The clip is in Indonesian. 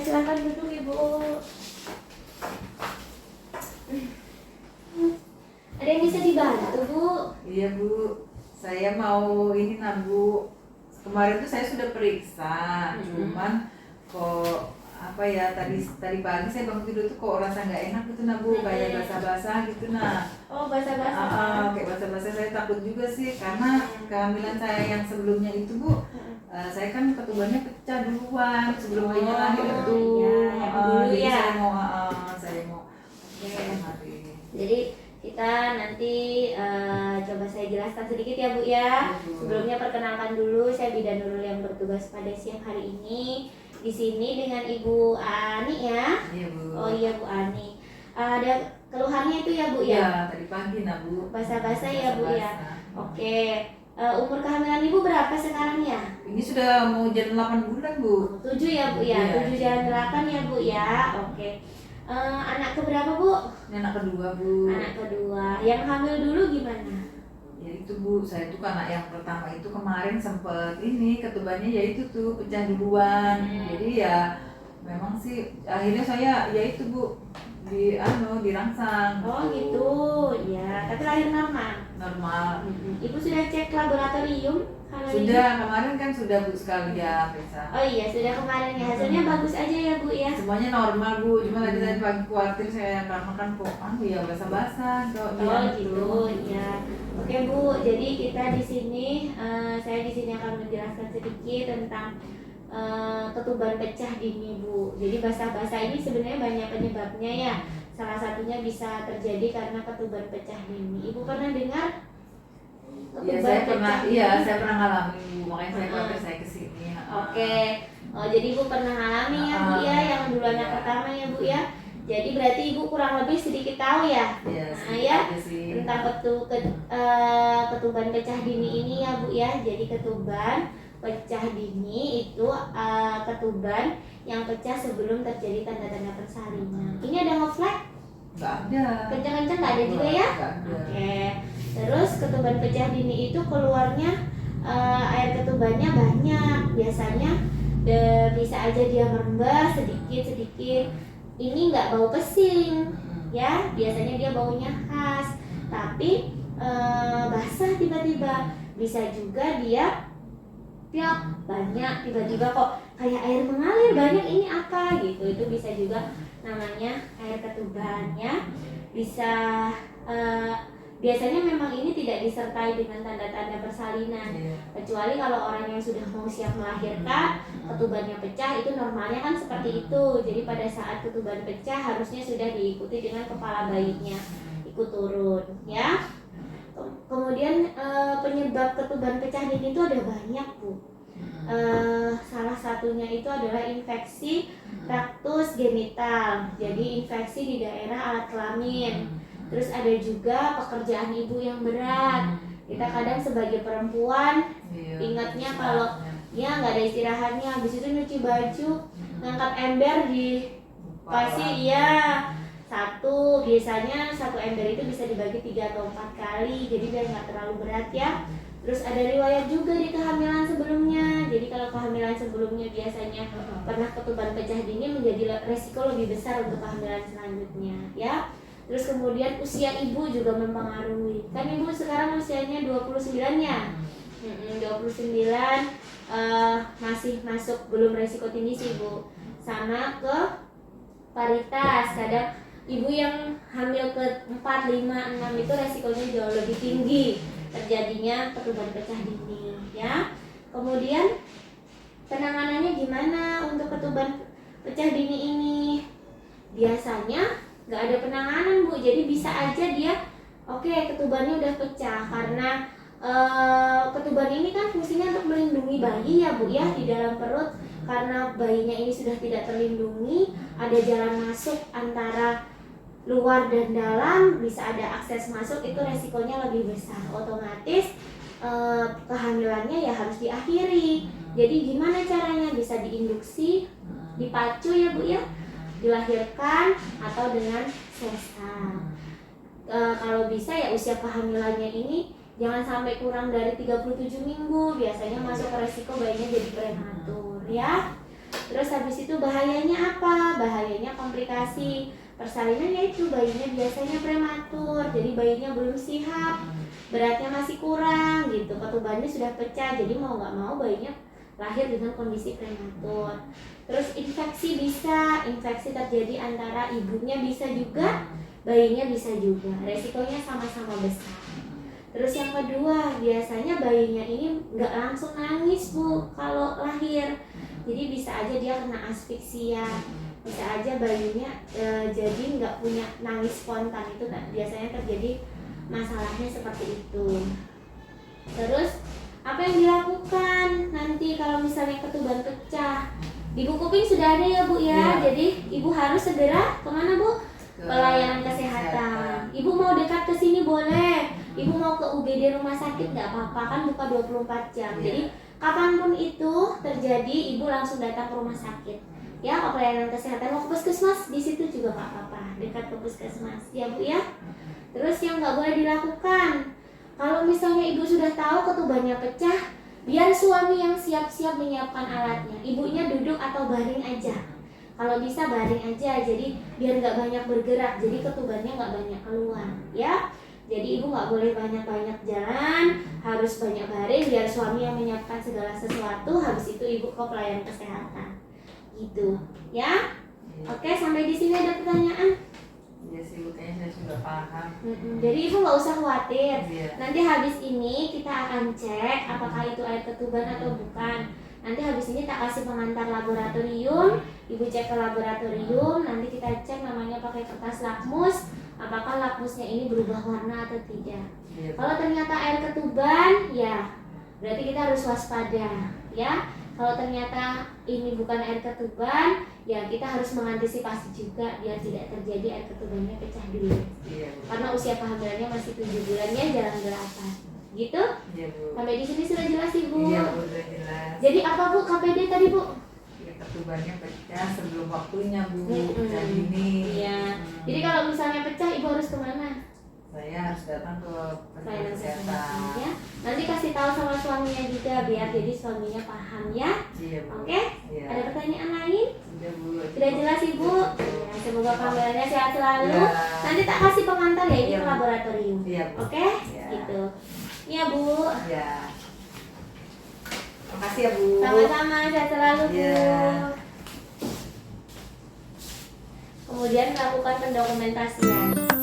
silakan duduk Ibu. Ada yang bisa dibantu Bu? Iya Bu, saya mau ini Bu. Kemarin tuh saya sudah periksa, cuman kok apa ya tadi pagi saya bangun tidur tuh kok rasa nggak enak gitu Bu, kayak basah-basah gitu Oh, basah-basah. kayak basah-basah. Saya takut juga sih karena kehamilan saya yang sebelumnya itu Bu, saya kan ketubannya pecah duluan sebelum bayinya lahir itu. Iya, dulu Jadi ya. saya mau hari. Jadi kita nanti coba saya jelaskan sedikit ya Bu ya. Sebelumnya perkenalkan dulu, saya Bidan Nurul yang bertugas pada siang hari ini di sini dengan Ibu Ani ya. Iya Bu. Oh iya Bu Ani. Ada keluhannya itu ya Bu ya? Iya, tadi pagi Bu. Basah-basah ya Bu ya. Basah-basah. Oke. Umur kehamilan Ibu berapa sekarang ya? Ini sudah mau jalan 8 bulan Bu. 7 ya Bu ya. Iya. 7 jalan 8 ya Bu ya. Oke. Anak keberapa Bu? Ini anak kedua Bu. Anak kedua. Yang hamil dulu gimana? Ya itu Bu, saya tuh anak yang pertama itu kemarin sempet ini ketubannya ya itu tuh pecah duluan. Jadi ya memang sih akhirnya saya ya itu Bu dirangsang. Oh gitu. Ya, tapi lahir Normal. Ibu sudah cek laboratorium? Sudah, kemarin kan sudah Bu sekali ya periksa. Oh iya, sudah kemarin ya. Hasilnya bagus aja ya Bu ya. Semuanya normal Bu, cuma tadi pagi khawatir saya karena kan kok ya basah-basah. Oh gitu, ya. Oke Bu, jadi kita di sini, saya di sini akan menjelaskan sedikit tentang ketuban pecah dini Bu. Jadi basah-basah ini sebenarnya banyak penyebabnya ya. Salah satunya bisa terjadi karena ketuban pecah dini. Ibu pernah dengar? Iya, saya pernah ngalamin Bu, makanya saya khawatir saya kesini. Oke. Oh, jadi Ibu pernah ngalamin ya Bu ya, yang dulu anak pertama ya Bu ya. Jadi berarti Ibu kurang lebih sedikit tahu ya. Iya, ya tentang ketuban pecah dini ini ya Bu ya. Jadi ketuban pecah dini itu ketuban yang pecah sebelum terjadi tanda-tanda persalinan. Ini ada ngeflag? Nggak ada. Kencang-kencang nggak ada juga ya? Nggak ada. Oke. Terus ketuban pecah dini itu keluarnya air ketubannya banyak. Biasanya bisa aja dia merembes sedikit-sedikit. Ini nggak bau pesing, ya. Biasanya dia baunya khas. Tapi basah tiba-tiba. Bisa juga dia piok banyak tiba-tiba kok kayak air mengalir banyak, ini apa gitu. Itu bisa juga namanya air ketuban ya. Bisa biasanya memang ini tidak disertai dengan tanda-tanda persalinan, kecuali kalau orang yang sudah mau siap melahirkan ketubannya pecah, itu normalnya kan seperti itu. Jadi pada saat ketuban pecah harusnya sudah diikuti dengan kepala bayinya ikut turun ya. Kemudian penyebab ketuban pecah dini itu ada banyak Bu. Salah satunya itu adalah infeksi traktus genital, jadi infeksi di daerah alat kelamin. Terus ada juga pekerjaan ibu yang berat. Kita kadang sebagai perempuan ingatnya kalau ya nggak ada istirahatnya, habis itu nyuci baju, ngangkat ember di kasih ya biasanya satu ember itu bisa dibagi 3 atau 4 kali, jadi biar nggak terlalu berat ya. Terus ada riwayat juga di kehamilan sebelumnya. Jadi kalau kehamilan sebelumnya biasanya pernah ketuban pecah dini, menjadi resiko lebih besar untuk kehamilan selanjutnya ya. Terus kemudian usia ibu juga mempengaruhi. Kan ibu sekarang usianya 29 ya. 29 masih masuk, belum resiko tinggi sih Bu. Sama ke paritas. Kadang ibu yang hamil ke 4, 5, 6 itu resikonya jauh lebih tinggi terjadinya ketuban pecah dini ya. Kemudian penanganannya gimana untuk ketuban pecah dini ini? Biasanya nggak ada penanganan Bu, jadi bisa aja dia ketubannya udah pecah karena ketuban ini kan fungsinya untuk melindungi bayi ya Bu ya di dalam perut. Karena bayinya ini sudah tidak terlindungi, ada jalan masuk antara luar dan dalam, bisa ada akses masuk, itu resikonya lebih besar. Otomatis kehamilannya ya harus diakhiri. Jadi gimana caranya? Bisa diinduksi, dipacu ya Bu ya, dilahirkan atau dengan sesar. Kalau bisa ya usia kehamilannya ini jangan sampai kurang dari 37 minggu. Biasanya masuk ke resiko bayinya jadi prematur ya. Terus habis itu bahayanya apa? Bahayanya komplikasi persalinan, yaitu bayinya biasanya prematur, jadi bayinya belum siap, beratnya masih kurang gitu, ketubannya sudah pecah, jadi mau nggak mau bayinya lahir dengan kondisi prematur. Terus infeksi bisa, infeksi terjadi antara ibunya bisa juga, bayinya bisa juga, resikonya sama-sama besar. Terus yang kedua, biasanya bayinya ini nggak langsung nangis Bu kalau lahir, jadi bisa aja dia kena asfiksia, bisa aja bayinya jadi nggak punya nangis spontan, itu biasanya terjadi masalahnya seperti itu. Terus apa yang dilakukan nanti kalau misalnya ketuban pecah? Di buku kuping sudah ada ya Bu ya. Jadi ibu harus segera kemana Bu? Pelayanan kesehatan. Ibu mau dekat ke sini boleh. Ibu mau ke UGD rumah sakit nggak apa-apa, kan buka 24 jam. Jadi kapanpun itu terjadi, ibu langsung datang ke rumah sakit. Ya, ke pelayanan kesehatan. Mau ke puskesmas, di situ juga nggak apa-apa, dekat ke puskesmas. Ya Bu ya. Terus yang nggak boleh dilakukan, kalau misalnya ibu sudah tahu ketubannya pecah, biar suami yang siap-siap menyiapkan alatnya. Ibunya duduk atau baring aja. Kalau bisa baring aja, jadi biar nggak banyak bergerak, jadi ketubannya nggak banyak keluar, ya. Jadi ibu nggak boleh banyak-banyak jalan, harus banyak baring, biar suami yang menyiapkan segala sesuatu. Habis itu ibu ke pelayanan kesehatan, gitu, ya. Oke, sampai di sini ada pertanyaan? Iya sih Bu, kayaknya saya sudah paham. Jadi ibu nggak usah khawatir. Iya. Nanti habis ini kita akan cek apakah itu air ketuban atau bukan. Nanti habis ini tak kasih pengantar laboratorium, ibu cek ke laboratorium, nanti kita cek namanya pakai kertas lakmus, apakah lakmusnya ini berubah warna atau tidak. Iya, Kalau ternyata air ketuban, ya berarti kita harus waspada, ya. Kalau ternyata ini bukan air ketuban, ya kita harus mengantisipasi juga biar tidak terjadi air ketubannya pecah dulu. Iya, Bu. Karena usia kehamilannya masih 7 bulannya, jalan 8. Gitu? Iya, Bu. Sampai di sini sudah jelas Ibu? Iya, Bu, sudah jelas. Jadi apa Bu KPD tadi Bu? Ya, ketubannya pecah sebelum waktunya Bu, Mm-mm. pecah dini. Iya. Jadi kalau misalnya pecah Ibu harus kemana? Saya harus datang ke Pelayanan kesehatan. kesehatan, ya. Nanti kasih tahu sama suaminya juga biar jadi suaminya paham ya. Iya, Bu. Oke? Iya. Ada pertanyaan lain? Sudah Bu. Sudah jelas Ibu? Ya, semoga kehamilannya sehat selalu. Ya. Nanti tak kasih pengantar ya ini Iya, ke Bu. laboratorium. Iya, Bu. Oke? Iya. Gitu. Iya Bu. Ya. Makasih ya Bu. Sama-sama, sehat selalu Bu. Iya. Kemudian melakukan pendokumentasian.